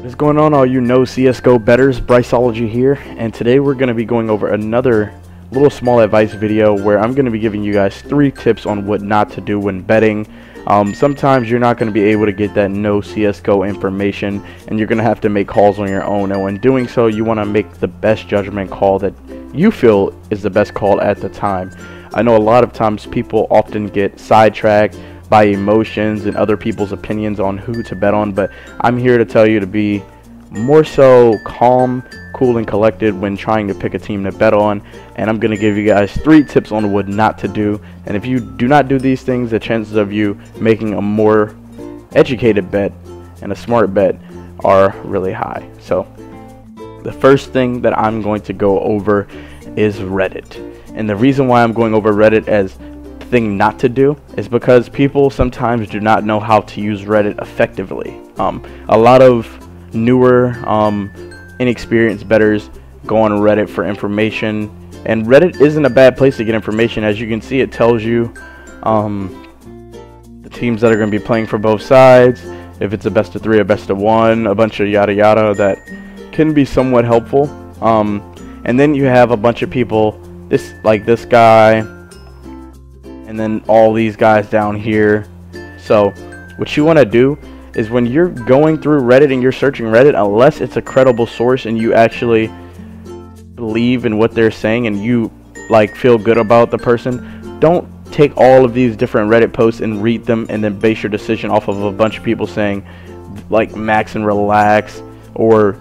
What's going on, all you KnowCSGO betters? Bryceology here, and today we're going to be going over another little small advice video where I'm going to be giving you guys 3 tips on what not to do when betting. Sometimes you're not going to be able to get that KnowCSGO information, and you're going to have to make calls on your own, and when doing so, you want to make the best judgment call that you feel is the best call at the time. I know a lot of times people often get sidetracked by emotions and other people's opinions on who to bet on, but I'm here to tell you to be more so calm, cool, and collected when trying to pick a team to bet on. And I'm going to give you guys 3 tips on what not to do, and if you do not do these things, the chances of you making a more educated bet and a smart bet are really high. So the first thing that I'm going to go over is Reddit, and the reason why I'm going over Reddit as thing not to do is because people sometimes do not know how to use Reddit effectively. A lot of newer inexperienced bettors go on Reddit for information, and Reddit isn't a bad place to get information. As you can see, it tells you the teams that are going to be playing for both sides, if it's a best of 3 or best of 1, a bunch of yada yada that can be somewhat helpful. And then you have a bunch of people, this guy, and then all these guys down here. So what you want to do is when you're going through Reddit and you're searching Reddit, unless it's a credible source and you actually believe in what they're saying and you feel good about the person, don't take all of these different Reddit posts and read them and then base your decision off of a bunch of people saying max and relax or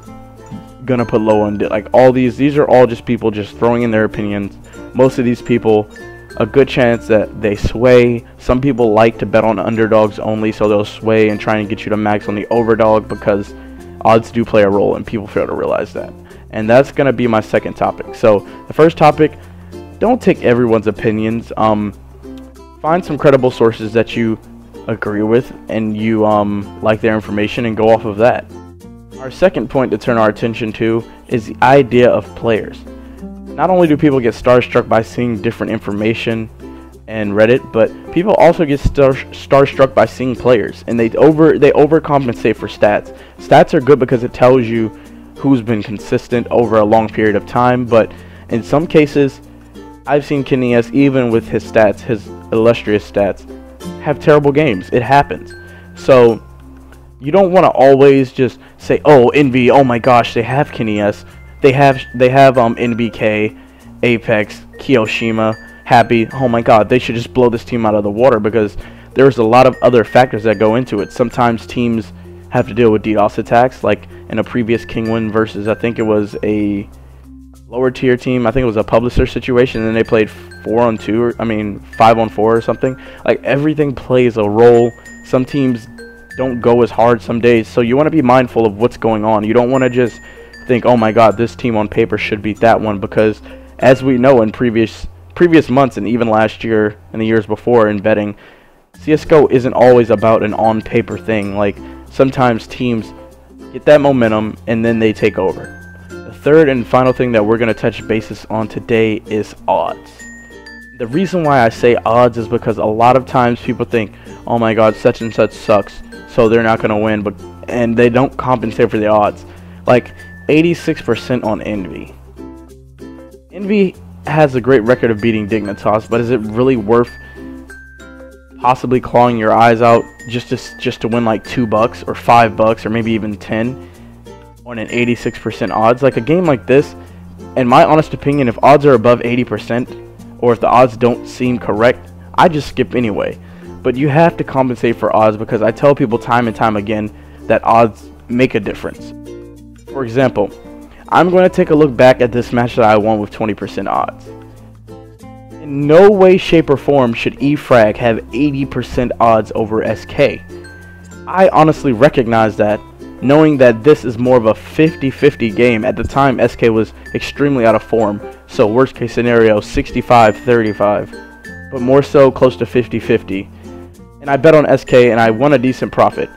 gonna put low on all these are all just people just throwing in their opinions. Most of these people, a good chance that they sway. Some people like to bet on underdogs only, so they'll sway and try and get you to max on the overdog because odds do play a role and people fail to realize that. And that's going to be my second topic. So the first topic, don't take everyone's opinions. Find some credible sources that you agree with and you like their information and go off of that. Our second point to turn our attention to is the idea of players. Not only do people get starstruck by seeing different information and Reddit, but people also get starstruck by seeing players, and they overcompensate for stats. Stats are good because it tells you who's been consistent over a long period of time, but in some cases, I've seen KnowCSGO, even with his stats, his illustrious stats, have terrible games. It happens. So you don't want to always just say, oh, Envy, oh my gosh, they have KnowCSGO. They have NBK, Apex, Kiyoshima, Happy. Oh my god, they should just blow this team out of the water, because there's a lot of other factors that go into it. Sometimes teams have to deal with DDoS attacks, like in a previous King win versus, I think it was a lower tier team. I think it was a publisher situation, and then they played 5-on-4 or something. Everything plays a role. Some teams don't go as hard some days, so you want to be mindful of what's going on. You don't want to just think, oh my god, this team on paper should beat that one, because as we know in previous months and even last year and the years before in betting, CSGO isn't always about an on paper thing. Sometimes teams get that momentum and then they take over. The third and final thing that we're going to touch bases on today is odds. The reason why I say odds is because a lot of times people think, oh my god, such and such sucks, so they're not going to win, and they don't compensate for the odds. 86% on Envy. Envy has a great record of beating Dignitas, but is it really worth possibly clawing your eyes out just to win $2 or $5 or maybe even 10 on an 86% odds? A game like this, in my honest opinion, if odds are above 80% or if the odds don't seem correct, I just skip anyway. But you have to compensate for odds, because I tell people time and time again that odds make a difference. For example, I'm going to take a look back at this match that I won with 20% odds. In no way, shape, or form should eFrag have 80% odds over SK. I honestly recognize that, knowing that this is more of a 50-50 game. At the time, SK was extremely out of form, so worst case scenario, 65-35, but more so close to 50-50. And I bet on SK and I won a decent profit.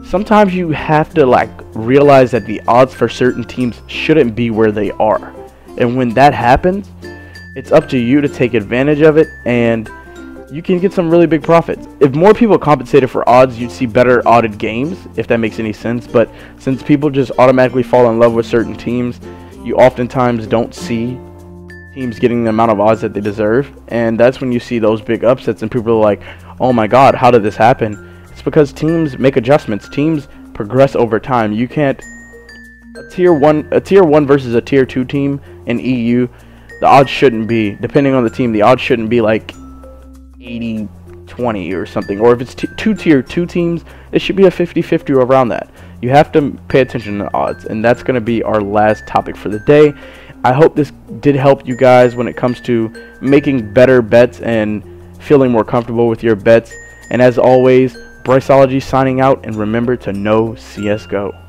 Sometimes you have to realize that the odds for certain teams shouldn't be where they are. And when that happens, it's up to you to take advantage of it and you can get some really big profits. If more people compensated for odds, you'd see better odded games, if that makes any sense. But since people just automatically fall in love with certain teams, you oftentimes don't see teams getting the amount of odds that they deserve. And that's when you see those big upsets and people are like, oh my god, how did this happen? It's because teams make adjustments. Teams progress over time. You can't... A tier 1 versus a tier 2 team in EU, the odds shouldn't be, depending on the team, the odds shouldn't be like 80-20 or something. Or if it's two tier 2 teams, it should be a 50-50 or around that. You have to pay attention to the odds, and that's going to be our last topic for the day. I hope this did help you guys when it comes to making better bets and feeling more comfortable with your bets. And as always, Bryceology signing out, and remember to know CSGO.